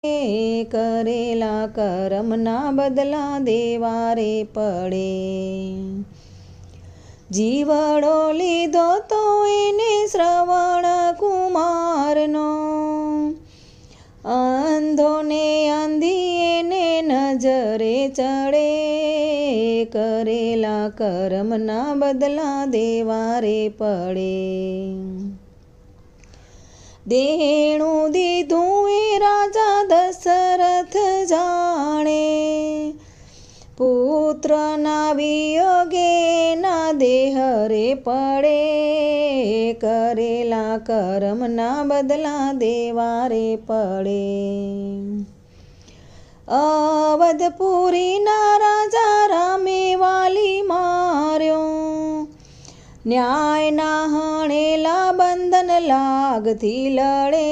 કરેલા કર્મના બદલા દેવા રે પડે। જીવડો લીધો તો એને શ્રવણ કુમારનો, અંધો ને આંધી એને નજરે ચડે। કરેલા કર્મના બદલા દેવા રે પડે। દેણું દીધું એ રાજા દશરથ જાણે, પુત્રના વિયોગે ના દેહ રે પડે। કરેલા કર્મના બદલા દેવા રે પડે। અવધપુરીના રાજા રામે વાલી માર્યો, ન્યાયના હણેલા બંધન લાગથી લડે।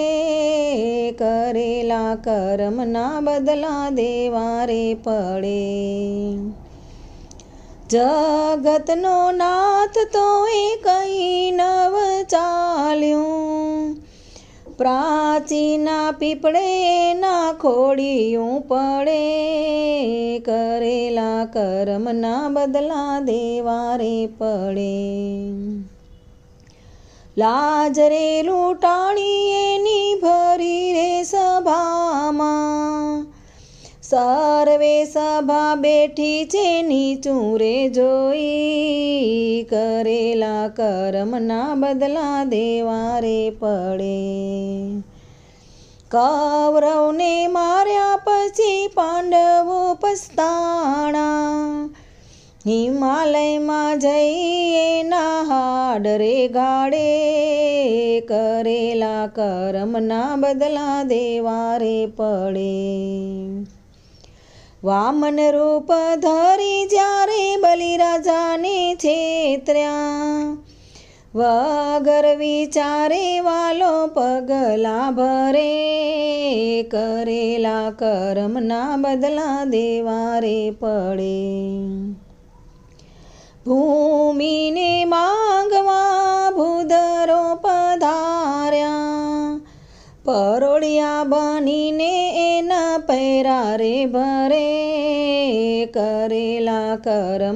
કરેલા કર્મના બદલા દેવા રે પડે। જગતનો નાથ તો એ કઈ નવ ચાલ્યું, પ્રાચીના પીપળે ના ખોડિયું પડે। કરેલા કર્મના બદલા દેવા રે પડે। લાજ રે લૂંટાણી એની ભરી રે સભામાં, સર્વે સભા બેઠી છે નીચું રે જોઈ। કરેલા કર્મના બદલા દેવા રે પડે। કૌરવને માર્યા પછી પાંડવો પસ્તાણા, હિમાલયમાં જઈ એના હાડ રે ગાડે। કરેલા કર્મના બદલા દેવા રે પડે। વામન રૂપ ધરી જ્યારે બલિરાજાને છેતર્યા, વગર વિચારે વાલો પગલા ભરે। કરેલા કર્મના બદલા દેવા રે પડે। ભૂમિને માંગવા ભૂધરો પધાર્યા, પરોળિયા બનીને એના પૈરા રે ભરે। કરેલા કર્મ